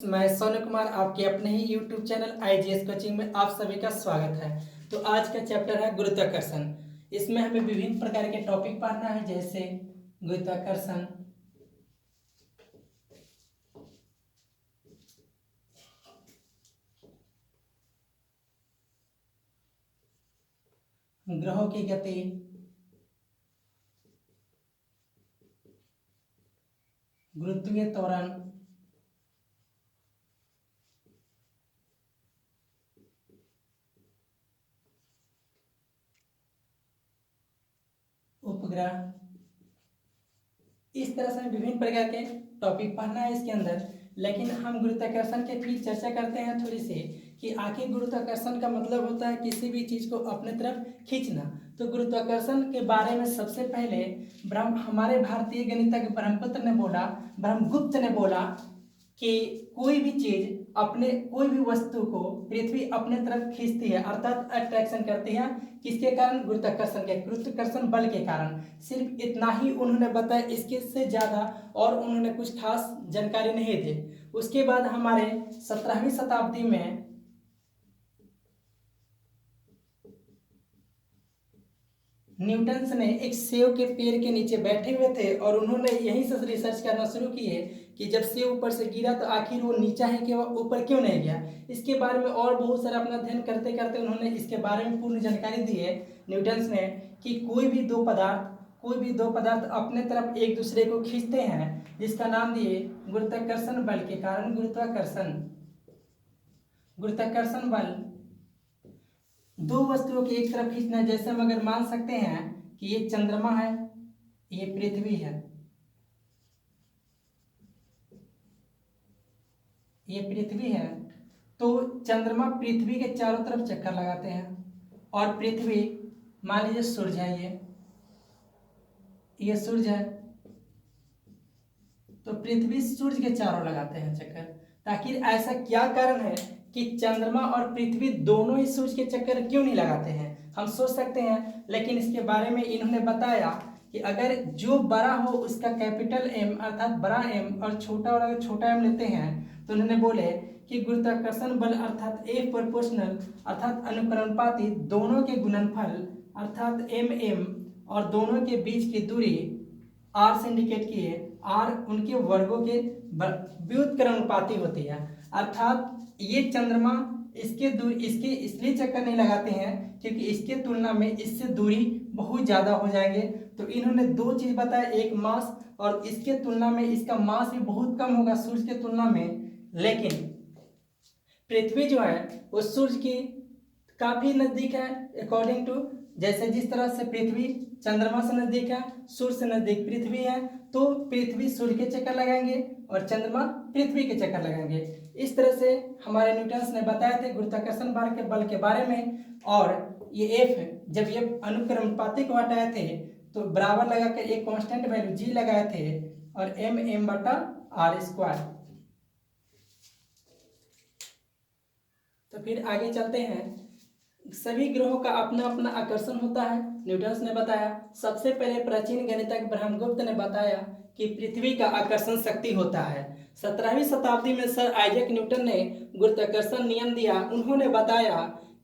मैं सोनू कुमार आपके अपने ही YouTube चैनल IGS कोचिंग में आप सभी का स्वागत है। तो आज का चैप्टर है गुरुत्वाकर्षण। इसमें हमें विभिन्न प्रकार के टॉपिक पढ़ना है, जैसे गुरुत्वाकर्षण, ग्रहों की गति, गुरुत्वीय त्वरण, उपग्रह। इस तरह से विभिन्न प्रकार के टॉपिक पढ़ना है इसके अंदर। लेकिन हम गुरुत्वाकर्षण के फिर चर्चा करते हैं थोड़ी सी कि आखिर गुरुत्वाकर्षण का मतलब होता है किसी भी चीज को अपने तरफ खींचना। तो गुरुत्वाकर्षण के बारे में सबसे पहले हमारे भारतीय गणितज्ञ ब्रह्मगुप्त ने बोला कि कोई भी चीज कोई भी वस्तु को पृथ्वी अपने तरफ खींचती है, अर्थात अट्रैक्शन करती है। किसके कारण? गुरुत्वाकर्षण बल के कारण। सिर्फ इतना ही उन्होंने बताया, इसके से ज्यादा और उन्होंने कुछ खास जानकारी नहीं दी। उसके बाद हमारे 17वीं शताब्दी में न्यूटन्स ने एक सेब के पेड़ के नीचे बैठे हुए थे और उन्होंने यहीं से रिसर्च करना शुरू किए कि जब सेब ऊपर से गिरा तो आखिर वो नीचा है कि वह ऊपर क्यों नहीं गया। इसके बारे में और बहुत सारा अपना अध्ययन करते करते उन्होंने इसके बारे में पूर्ण जानकारी दी है न्यूटन्स ने कि कोई भी दो पदार्थ अपने तरफ एक दूसरे को खींचते हैं, जिसका नाम दिए गुरुत्वाकर्षण बल के कारण। गुरुत्वाकर्षण बल दो वस्तुओं की एक तरफ खींचना। जैसे हम अगर मान सकते हैं कि ये चंद्रमा है, ये पृथ्वी है, ये पृथ्वी है, तो चंद्रमा पृथ्वी के चारों तरफ चक्कर लगाते हैं और पृथ्वी, मान लीजिए सूर्य है, ये सूर्य है, तो पृथ्वी सूर्य के चारों लगाते हैं चक्कर। ताकि ऐसा क्या कारण है कि चंद्रमा और पृथ्वी दोनों ही सूर्य के चक्कर क्यों नहीं लगाते हैं, हम सोच सकते हैं। लेकिन इसके बारे में इन्होंने बताया कि अगर जो बड़ा हो उसका कैपिटल एम अर्थात बड़ा एम और छोटा और अगर छोटा एम लेते हैं तो उन्होंने बोले कि गुरुत्वाकर्षण बल अर्थात ए प्रोपोर्शनल अर्थात अनुक्रमानुपाती दोनों के गुणनफल अर्थात एम एम और दोनों के बीच की दूरी आर से इंडिकेट किए, आर उनके वर्गों के व्युत्क्रमानुपाती होती है। अर्थात ये चंद्रमा इसके इसलिए चक्कर नहीं लगाते हैं क्योंकि इसके तुलना में इससे दूरी बहुत ज्यादा हो जाएंगे। तो इन्होंने दो चीज बताया, एक मास और इसके तुलना में इसका मास भी बहुत कम होगा सूर्य के तुलना में। लेकिन पृथ्वी जो है वो सूर्य की काफी नजदीक है अकॉर्डिंग टू, जैसे जिस तरह से पृथ्वी चंद्रमा से नजदीक है, सूर्य से नजदीक पृथ्वी है, तो पृथ्वी सूर्य के चक्कर लगाएंगे और चंद्रमा पृथ्वी के चक्कर लगाएंगे। इस तरह से हमारे न्यूटन्स ने बताया थे गुरुत्वाकर्षण बल के बारे में। और ये एफ जब ये अनुक्रमानुपाती को हटाए थे तो बराबर लगाकर एक कांस्टेंट वैल्यू जी लगाए थे और एम एम बटा आर स्क्वायर। तो फिर आगे चलते हैं। सभी ग्रहों का अपना अपना आकर्षण होता है। न्यूटन्स ने बताया, सबसे पहले प्राचीन गणितज्ञ ब्रह्मगुप्त ने बताया कि पृथ्वी का आकर्षण शक्ति होता है। 17वीं शताब्दी में सर आइजैक न्यूटन ने गुरुत्वाकर्षण नियम दिया। उन्होंने बताया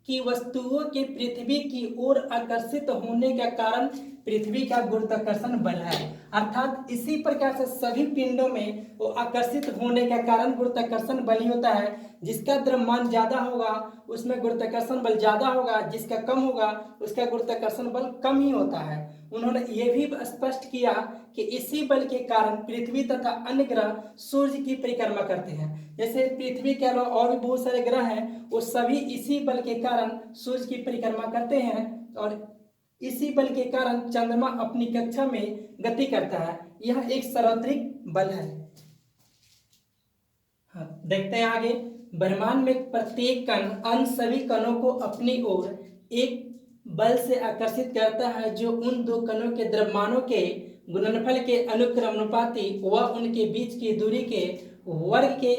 कि वस्तुओं के पृथ्वी की ओर आकर्षित होने का कारण पृथ्वी का गुरुत्वाकर्षण बल है। अर्थात इसी प्रकार से सभी पिंडों में वो आकर्षित होने का कारण गुरुत्वाकर्षण बल ही होता है। जिसका द्रव्यमान ज्यादा होगा उसमें गुरुत्वाकर्षण बल ज्यादा होगा, जिसका कम होगा उसका गुरुत्वाकर्षण बल कम ही होता है। उन्होंने ये भी स्पष्ट किया कि इसी बल के कारण पृथ्वी तथा अन्य ग्रह सूर्य की परिक्रमा करते हैं। जैसे पृथ्वी के अलावा और भी बहुत सारे ग्रह हैं, वो सभी इसी बल के कारण सूर्य की परिक्रमा करते हैं और इसी बल के कारण चंद्रमा अपनी कक्षा में गति करता है। यह एक सार्वत्रिक बल है। हाँ, देखते हैं आगे। ब्रह्मांड में प्रत्येक कण अन्य सभी कणों को अपनी ओर एक बल से आकर्षित करता है जो उन दो कणों के द्रव्यमानों के गुणनफल के अनुक्रमानुपाती व उनके बीच की दूरी के वर्ग के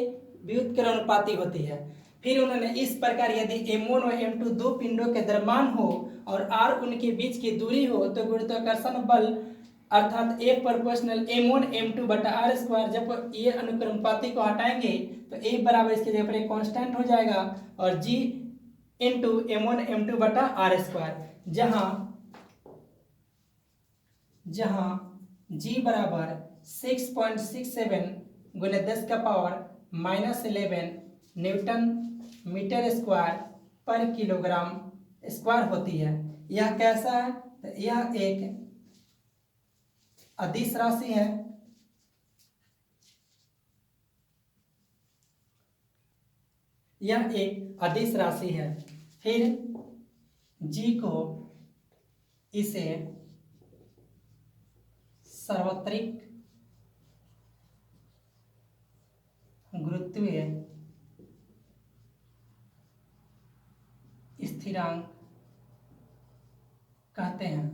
व्युत्क्रमानुपाती होती है। फिर उन्होंने इस प्रकार यदि m1 और m2 दो पिंडों के द्रव्यमान हो और r उनके बीच की दूरी हो तो गुरुत्वाकर्षण बल अर्थात F प्रोपोर्शनल m1 m2 बटा r स्क्वायर, जब ये अनुक्रमानुपाती को हटाएंगे तो तो ए बराबर इसके जगह पर एक कांस्टेंट हो जाएगा और जी इंटू m1 m2 बटा आर स्क्वायर, जहाँ जी बराबर 6.67 गुने 10 का पावर -11 न्यूटन मीटर स्क्वायर पर किलोग्राम स्क्वायर होती है। यह कैसा है? तो यह एक अदिश राशि है। यह एक अदिश राशि है। फिर जी को इसे सार्वत्रिक गुरुत्वीय स्थिरांक कहते हैं।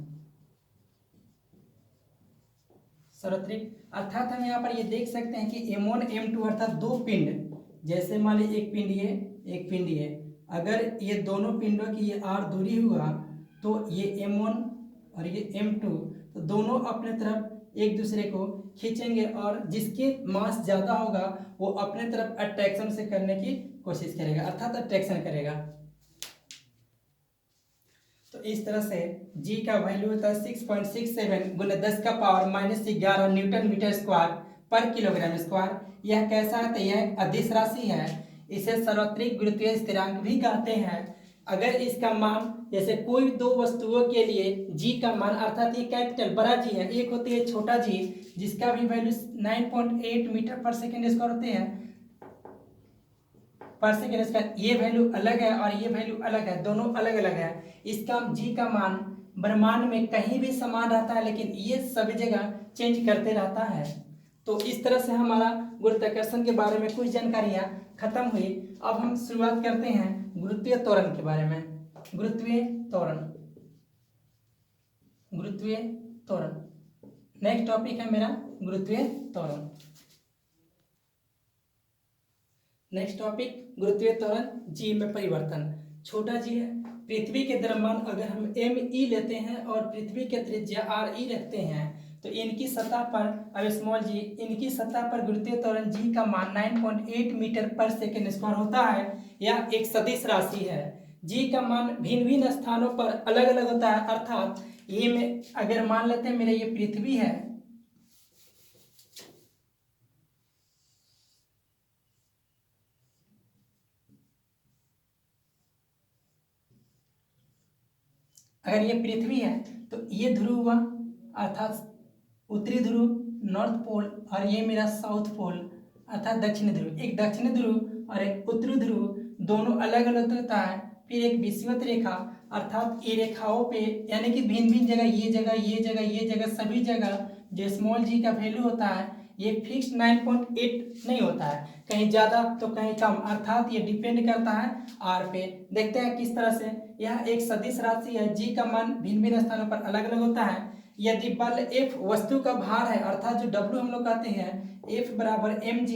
सार्वत्रिक अर्थात हम यहाँ पर ये देख सकते हैं कि m1 m2 अर्थात दो पिंड, जैसे मान लीजिए एक पिंड ये एक पिंड ये, अगर ये दोनों पिंडों की ये r दूरी हुआ तो ये m1 और ये m2 तो दोनों अपने तरफ एक दूसरे को खींचेंगे और जिसके मास ज़्यादा होगा वो अपने तरफ अट्रैक्शन से करने की कोशिश करेगा, अर्थात अट्रैक्शन करेगा। तो इस तरह से g का वैल्यू होता है 6.67 गुने 10 का पावर -11 न्यूटन मीटर स्क्वायर पर किलोग्राम स्क्वायर। यह कैसा है? तो यह अदिश राशि है। इसे सार्वत्रिक गुरुत्वीय स्थिरांक भी कहते हैं। अगर इसका मान जैसे कोई दो वस्तुओं के लिए g का मान अर्थात ये कैपिटल बड़ा जी है, एक होती है छोटा g जिसका भी वैल्यू 9.8 मीटर पर सेकेंड स्क्वायर होते हैं पर सेकेंड स्क्वायर। ये वैल्यू अलग है और ये वैल्यू अलग है, दोनों अलग अलग है। इसका जी का मान ब्रह्मांड में कहीं भी समान रहता है लेकिन ये सभी जगह चेंज करते रहता है। तो इस तरह से हमारा गुरुत्वाकर्षण के बारे में कुछ जानकारियाँ खत्म हुई। अब हम शुरुआत करते हैं गुरुत्वीय त्वरण के बारे में। गुरुत्वीय त्वरण, गुरुत्वीय त्वरण नेक्स्ट टॉपिक है मेरा गुरुत्वीय त्वरण। नेक्स्ट टॉपिक गुरुत्वीय त्वरण, जी में परिवर्तन। छोटा जी है, पृथ्वी के द्रव्यमान अगर हम m लेते हैं और पृथ्वी के त्रिज्या r रखते हैं तो इनकी सतह पर, अब स्मॉल जी, इनकी सतह पर गुरुत्वीय त्वरण जी का मान 9.8 मीटर पर सेकेंड स्क्वायर होता है। यह एक सदिश राशि है। जी का मान भिन्न भिन्न स्थानों पर अलग अलग होता है, अर्थात ये में अगर मान लेते हैं मेरा ये पृथ्वी है, अगर ये पृथ्वी है तो ये ध्रुव हुआ अर्थात उत्तरी ध्रुव नॉर्थ पोल और ये मेरा साउथ पोल अर्थात दक्षिणी ध्रुव। एक दक्षिणी ध्रुव और एक उत्तरी ध्रुव दोनों अलग अलग होता है। फिर एक विषुवत रेखा अर्थात ये रेखाओं पे यानी कि भिन्न भिन्न जगह ये जगह ये जगह ये जगह सभी जगह जो स्मॉल जी का वैल्यू होता है ये फिक्स 9.8 नहीं होता है, कहीं ज़्यादा तो कहीं कम, अर्थात ये डिपेंड करता है आर पे। देखते हैं किस तरह से। यह एक सदिश राशि है। जी का मान भिन्न भिन्न स्थानों पर अलग अलग होता है। यदि बल F वस्तु का भार है अर्थात जो W हम लोग कहते हैं F बराबर mg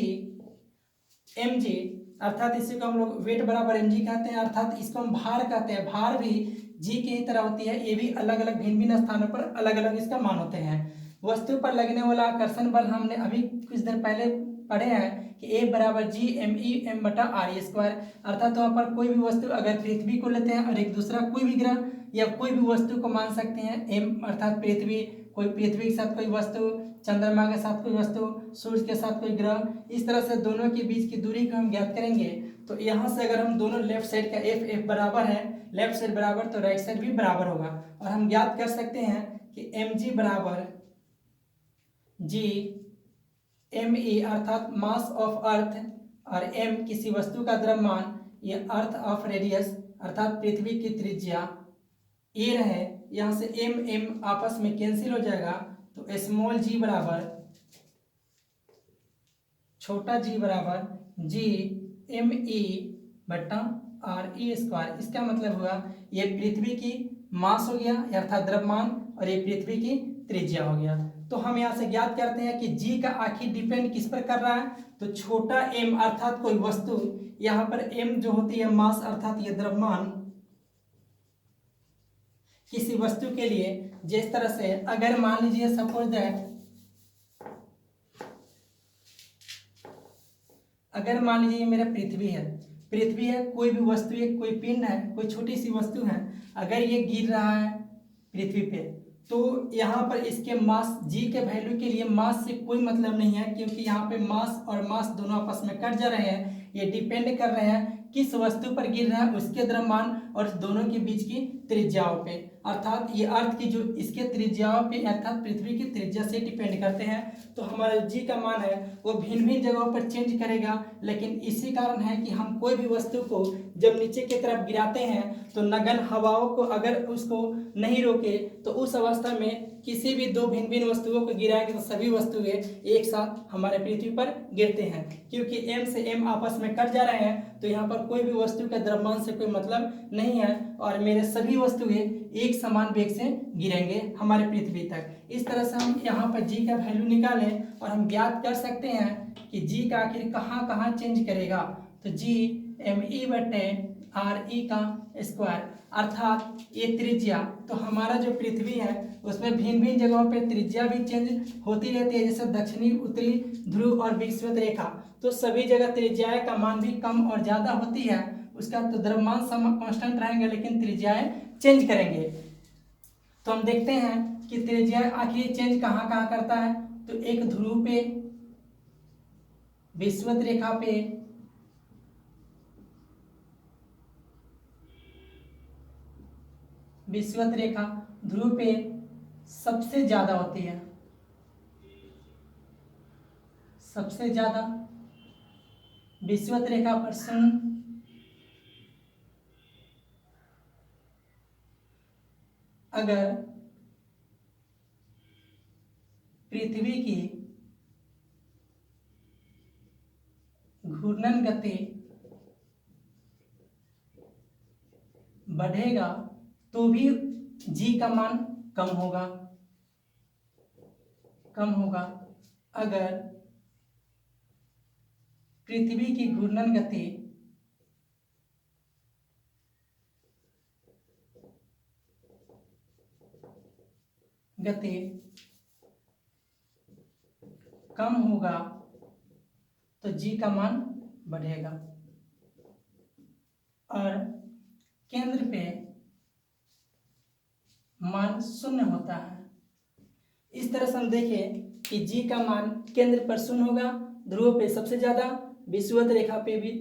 अर्थात इसी को हम लोग वेट बराबर mg कहते हैं, अर्थात इसको हम भार कहते हैं। भार भी जी की ही तरह होती है, ये भी अलग अलग भिन्न भिन्न स्थानों पर अलग अलग इसका मान होते हैं। वस्तु पर लगने वाला आकर्षण बल हमने अभी कुछ देर पहले पढ़े हैं कि ए बराबर जी एम ई एम बटा आर स्क्वायर, अर्थात वहाँ पर कोई भी वस्तु अगर पृथ्वी को लेते हैं और एक दूसरा कोई भी ग्रह या कोई भी वस्तु को मान सकते हैं एम अर्थात पृथ्वी, कोई पृथ्वी के साथ कोई वस्तु, चंद्रमा के साथ कोई वस्तु, सूर्य के साथ कोई ग्रह, इस तरह से दोनों के बीच की दूरी को हम ज्ञात करेंगे। तो यहाँ से अगर हम दोनों लेफ्ट साइड का एफ बराबर है, लेफ्ट साइड बराबर तो राइट साइड भी बराबर होगा और हम ज्ञात कर सकते हैं कि एम जी बराबर जी एम ई अर्थात मास ऑफ अर्थ और एम किसी वस्तु का द्रव्यमान, ये अर्थ ऑफ रेडियस अर्थात पृथ्वी की त्रिज्या ए रहे। यहाँ से एम एम आपस में कैंसिल हो जाएगा तो स्मॉल जी बराबर छोटा जी बराबर जी एम ई बट्टा आर ई स्क्वायर। इसका मतलब हुआ ये पृथ्वी की मास हो गया अर्थात द्रव्यमान और ये पृथ्वी की त्रिज्या हो गया। तो हम यहाँ से ज्ञात करते हैं कि जी का आखिर डिपेंड किस पर कर रहा है, तो छोटा एम अर्थात कोई वस्तु, यहाँ पर एम जो होती है मास अर्थात ये द्रव्यमान किसी वस्तु के लिए, जिस तरह से अगर मान लीजिए सपोज दैट अगर मान लीजिए ये मेरा पृथ्वी है, कोई भी वस्तु है, कोई पिंड है, कोई छोटी सी वस्तु है, अगर ये गिर रहा है पृथ्वी पे, तो यहाँ पर इसके मास जी के वैल्यू के लिए मास से कोई मतलब नहीं है, क्योंकि यहाँ पे मास और मास दोनों आपस में कट जा रहे हैं। ये डिपेंड कर रहे हैं किस वस्तु पर गिर रहा है उसके द्रव्यमान और दोनों के बीच की त्रिज्याओं पे, अर्थात ये अर्थ की जो इसके त्रिज्याओं पे अर्थात पृथ्वी की त्रिज्या से डिपेंड करते हैं। तो हमारा जी का मान है वो भिन्न भिन्न जगहों पर चेंज करेगा, लेकिन इसी कारण है कि हम कोई भी वस्तु को जब नीचे की तरफ गिराते हैं तो नगन हवाओं को अगर उसको नहीं रोके तो उस अवस्था में किसी भी दो भिन्न भिन्न वस्तुओं को गिराएंगे तो सभी वस्तुएं एक साथ हमारे पृथ्वी पर गिरते हैं। क्योंकि एम से एम आपस में कट जा रहे हैं तो यहाँ पर कोई भी वस्तु का द्रव्यमान से कोई मतलब नहीं है और मेरे सभी वस्तुएं एक समान वेग से गिरेंगे हमारे पृथ्वी तक। इस तरह से हम यहाँ पर जी का वैल्यू निकालें और हम ज्ञात कर सकते हैं कि जी का आखिर कहाँ कहाँ चेंज करेगा। तो जी ME/RE का स्क्वायर, अर्थात ये त्रिज्या, तो हमारा जो पृथ्वी है उसमें भिन्न भिन्न जगहों पे त्रिज्या भी चेंज होती रहती है, जैसे दक्षिणी उत्तरी ध्रुव और विषुवत रेखा, तो सभी जगह त्रिज्याएं का मान भी कम और ज्यादा होती है। उसका तो द्रव्यमान कांस्टेंट रहेंगे लेकिन त्रिज्याएं चेंज करेंगे। तो हम देखते हैं कि त्रिज्या आखिर चेंज कहाँ कहाँ करता है। तो एक ध्रुव पे, विषुवत रेखा पे, विषुवत रेखा ध्रुव पे सबसे ज्यादा होती है, सबसे ज्यादा विषुवत रेखा पर 0, अगर पृथ्वी की घूर्णन गति बढ़ेगा तो भी जी का मान कम होगा, कम होगा। अगर पृथ्वी की घूर्णन गति कम होगा तो जी का मान बढ़ेगा और केंद्र पे मान 0 होता है। इस तरह से हम देखें कि जी का मान केंद्र पर 0 होगा, ध्रुव पे सबसे ज्यादा, विषुवत रेखा पे भी,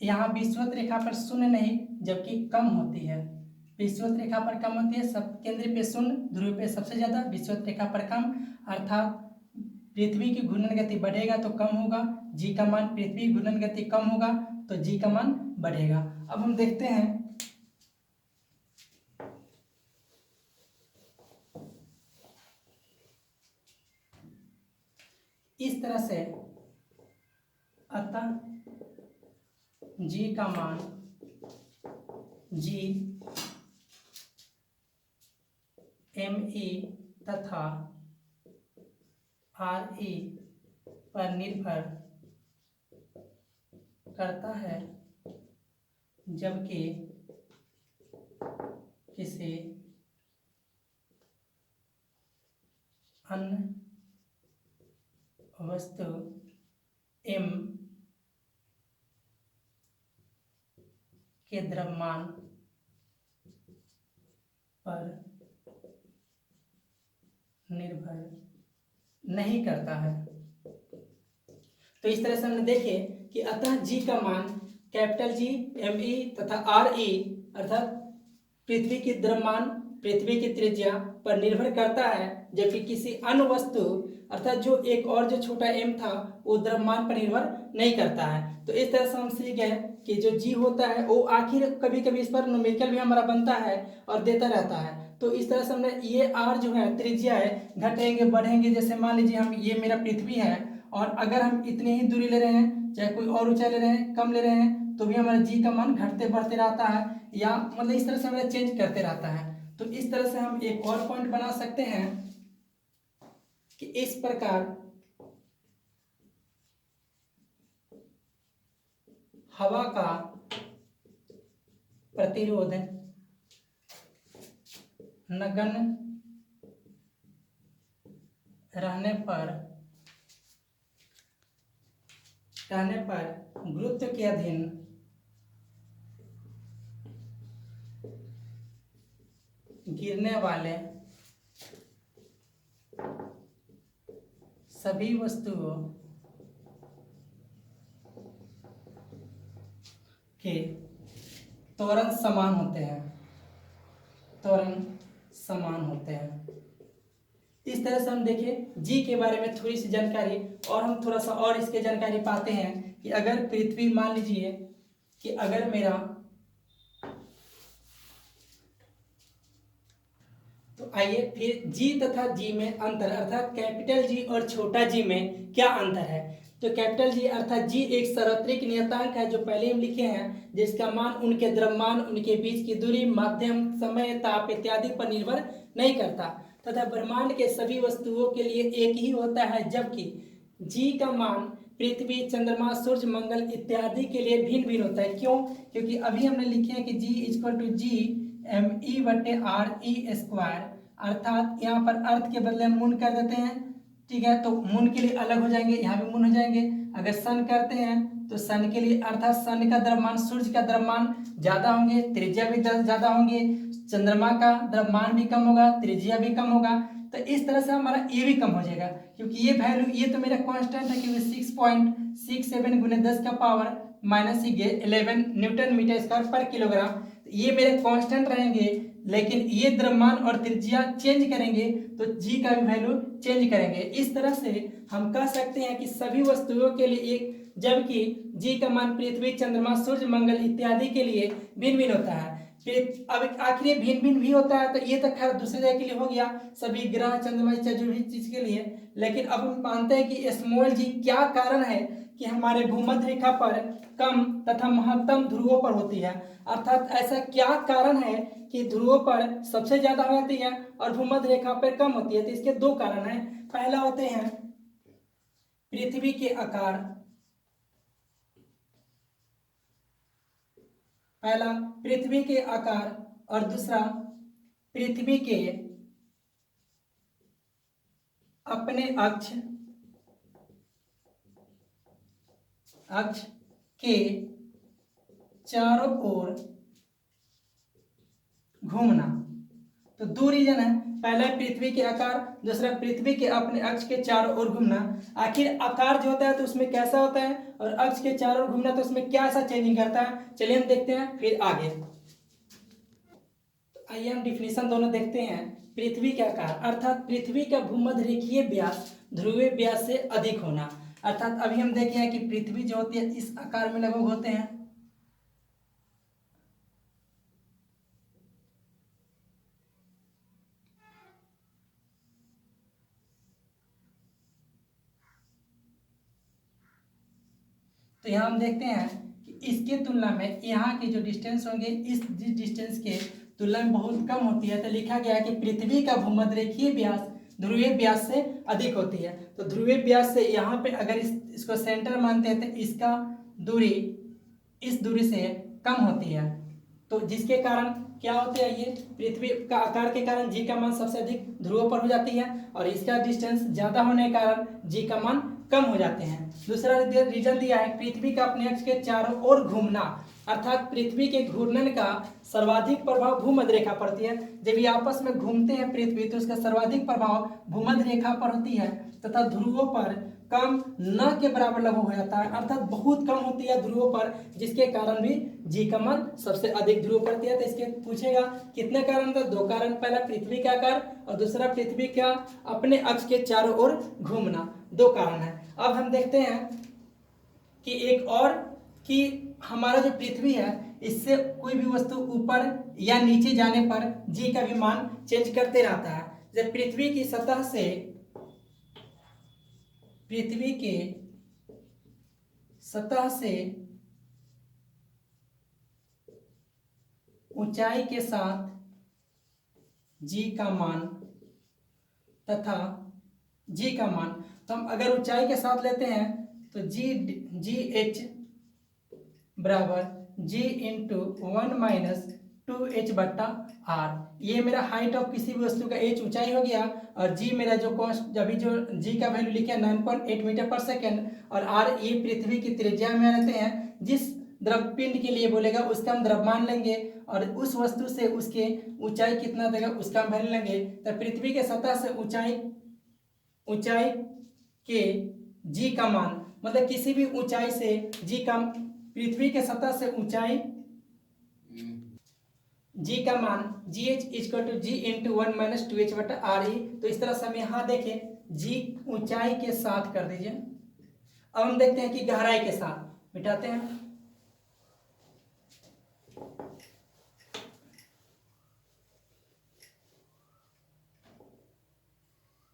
यहाँ विषुवत रेखा पर 0 नहीं जबकि कम होती है, विषुवत रेखा पर कम होती है, सब केंद्र पे 0, ध्रुव पे सबसे ज्यादा, विषुवत रेखा पर कम, अर्थात पृथ्वी की घूर्णन गति बढ़ेगा तो कम होगा जी का मान, पृथ्वी की घूर्णन गति कम होगा तो जी का मान बढ़ेगा। अब हम देखते हैं इस तरह से, अतः जी का मान जी ME तथा RE पर निर्भर करता है, जबकि किसी अन्य वस्तु M के द्रव्यमान पर निर्भर नहीं करता है। तो इस तरह से हमने देखे कि अतः जी का मान कैपिटल जी ME तथा RE अर्थात पृथ्वी की द्रव्यमान, पृथ्वी की त्रिज्या पर निर्भर करता है, जबकि किसी अन्य वस्तु अर्थात जो एक और जो छोटा m था वो द्रव्यमान पर निर्भर नहीं करता है। तो इस तरह से हम सीख गए कि जो जी होता है वो आखिर कभी कभी इस पर न्यूमेरिकल भी हमारा बनता है और देता रहता है। तो इस तरह से हमने ये r जो है त्रिज्या है, घटेंगे बढ़ेंगे, जैसे मान लीजिए हम ये मेरा पृथ्वी है और अगर हम इतनी ही दूरी ले रहे हैं, चाहे कोई और ऊंचाई ले रहे हैं, कम ले रहे हैं, तो भी हमारा जी का मान घटते बढ़ते रहता है, या मतलब इस तरह से हमारा चेंज करते रहता है। तो इस तरह से हम एक और पॉइंट बना सकते हैं कि इस प्रकार हवा का प्रतिरोध नगण्य रहने पर रहने पर गुरुत्व के अधीन गिरने वाले सभी वस्तुओं के त्वरण समान होते हैं, त्वरण समान होते हैं। इस तरह से हम देखिए जी के बारे में थोड़ी सी जानकारी, और हम थोड़ा सा और इसके जानकारी पाते हैं कि अगर पृथ्वी, मान लीजिए कि अगर मेरा, तो आइए फिर जी तथा जी में अंतर, अर्थात कैपिटल जी और छोटा जी में क्या अंतर है। तो कैपिटल जी अर्थात जी एक सार्वत्रिक नियतांक है जो पहले हम लिखे हैं, जिसका मान उनके द्रव्यमान, उनके बीच की दूरी, माध्यम, समय, ताप इत्यादि पर निर्भर नहीं करता तथा ब्रह्मांड के सभी वस्तुओं के लिए एक ही होता है, जबकि जी का मान पृथ्वी, चंद्रमा, सूर्य, मंगल इत्यादि के लिए भिन्न भिन्न होता है। क्यों? क्योंकि अभी हमने लिखे हैं कि जी इक्वल टू जी ME/RE², अर्थात यहाँ पर अर्थ के बदले मून कर देते हैं, ठीक है, तो मून के लिए अलग हो जाएंगे, यहाँ भी मून हो जाएंगे। अगर सन करते हैं तो सन के लिए अर्थात सन का द्रव्यमान, सूर्य का द्रव्यमान ज्यादा होंगे, त्रिज्या भी ज्यादा होंगे, चंद्रमा का द्रव्यमान भी कम होगा, त्रिज्या भी कम होगा। तो इस तरह से हमारा ये भी कम हो जाएगा, क्योंकि ये वैल्यू, ये तो मेरा कांस्टेंट है कि 6.67 × 10 का पावर -11 न्यूटन मीटर स्क्वायर पर किलोग्राम, ये मेरे कांस्टेंट रहेंगे। लेकिन ये द्रव्यमान और त्रिज्या चेंज करेंगे तो जी का भी वैल्यू चेंज करेंगे। इस तरह से हम कह सकते हैं कि सभी वस्तुओं के लिए एक, जबकि जी का मान पृथ्वी, चंद्रमा, सूर्य, मंगल इत्यादि के लिए भिन्न भिन्न होता है। फिर अब आखिर भिन्न भिन्न भी होता है, तो ये तो खैर दूसरे जगह के लिए हो गया, सभी ग्रह, चंद्रमा, जो भी चीज के लिए। लेकिन अब हम मानते हैं कि स्मॉल जी क्या कारण है कि हमारे भूमध्य रेखा पर कम तथा महत्तम ध्रुवों पर होती है, अर्थात ऐसा क्या कारण है कि ध्रुवों पर सबसे ज्यादा होती है और भूमध्य रेखा पर कम होती है। तो इसके दो कारण हैं। पहला होते हैं पृथ्वी के आकार, पहला पृथ्वी के आकार और दूसरा पृथ्वी के अपने अक्ष के चारों ओर घूमना। तो दो रीजन है, पहला पृथ्वी के आकार, दूसरा पृथ्वी के अपने अक्ष के चारों ओर घूमना। आखिर आकार जो होता है तो उसमें कैसा होता है और अक्ष के चारों ओर घूमना तो उसमें क्या ऐसा चेंजिंग करता है, चलिए हम देखते हैं फिर आगे। तो आइए हम डिफिनेशन दोनों देखते हैं। पृथ्वी के आकार अर्थात पृथ्वी का भूमध्य रेखीय व्यास ध्रुवीय व्यास से अधिक होना, अर्थात अभी हम देखे हैं कि पृथ्वी जो होती है इस आकार में लगभग होते हैं। तो यहाँ हम देखते हैं कि इसके तुलना में यहाँ के जो डिस्टेंस होंगे इस डिस्टेंस के तुलना में बहुत कम होती है। तो लिखा गया है कि पृथ्वी का भूमध्य रेखीय व्यास ध्रुवीय व्यास से अधिक होती है। तो ध्रुवीय व्यास से यहाँ पे अगर इसको सेंटर मानते हैं तो इसका दूरी इस दूरी से कम होती है। तो जिसके कारण क्या होते हैं, ये पृथ्वी का आकार के कारण जी का मान सबसे अधिक ध्रुवों पर हो जाती है और इसका डिस्टेंस ज्यादा होने के कारण जी का मान कम हो जाते हैं। दूसरा रीजन दिया है पृथ्वी का अपने अक्ष के चारों ओर घूमना, अर्थात पृथ्वी के घूर्णन का सर्वाधिक प्रभाव भूमध्य रेखा पर होती है। जब ये आपस में घूमते हैं पृथ्वी तो उसका सर्वाधिक प्रभाव भूमध्य रेखा पर होती है तथा ध्रुवों पर कम न के बराबर लगभग हो जाता है, अर्थात बहुत कम होती है ध्रुवों पर, जिसके कारण भी जी का मान सबसे अधिक ध्रुव पर है। तो इसके पूछेगा कितने कारण, तो दो कारण, पहला पृथ्वी का आकार और दूसरा पृथ्वी का अपने अक्ष के चारों ओर घूमना, दो कारण है। अब हम देखते हैं कि एक और कि हमारा जो पृथ्वी है इससे कोई भी वस्तु ऊपर या नीचे जाने पर जी का भी मान चेंज करते रहता है। जब पृथ्वी की सतह से, पृथ्वी के सतह से ऊंचाई के साथ जी का मान तथा जी का मान, तो हम अगर ऊंचाई के साथ लेते हैं तो जी एच बराबर जी इंटू 1 - 2h/r। ये मेरा हाइट ऑफ किसी भी वस्तु का h ऊंचाई हो गया, और g मेरा जो कॉन्स्ट अभी जो g का वैल्यू लिखे 9.8 मीटर पर सेकेंड, और r ये पृथ्वी की त्रिज्या में रहते हैं। जिस द्रव पिंड के लिए बोलेगा उसका हम द्रव्यमान लेंगे, और उस वस्तु से उसके ऊंचाई कितना देगा उसका हम वैल्यू लेंगे। तो पृथ्वी के सतह से ऊंचाई के g का मान, मतलब किसी भी ऊंचाई से g का, पृथ्वी के सतह से ऊंचाई g का मान gh = g × 1 - 2h/re। तो इस तरह से हम यहाँ देखें g ऊंचाई के साथ कर दीजिए। अब हम देखते हैं कि गहराई के साथ मिटाते हैं।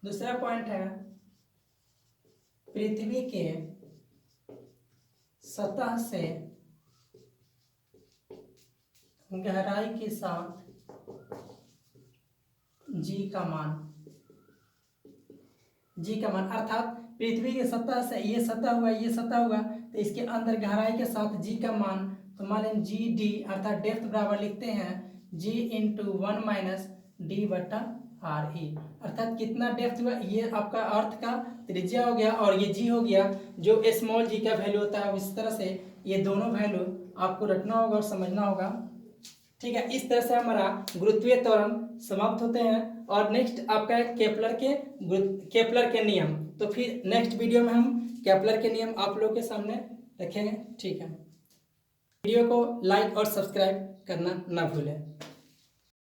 दूसरा पॉइंट है पृथ्वी के सतह से गहराई के साथ g का मान अर्थात पृथ्वी के सतह से ये सतह हुआ ये सतह हुआ, तो इसके अंदर गहराई के साथ g का मान, तो मान लें जी डी अर्थात डेप्थ बराबर लिखते हैं g × 1 - d/re। अर्थात कितना डेप्थ हुआ, ये आपका अर्थ का त्रिज्या हो गया और ये g हो गया, जो स्मॉल g का वैल्यू होता है। इस तरह से ये दोनों वैल्यू आपको रखना होगा और समझना होगा। ठीक है, इस तरह से हमारा गुरुत्वीय त्वरण समाप्त होते हैं। और नेक्स्ट आपका है केपलर के नियम। तो फिर नेक्स्ट वीडियो में हम केपलर के नियम आप लोगों के सामने रखेंगे। ठीक है, वीडियो को लाइक और सब्सक्राइब करना ना भूलें।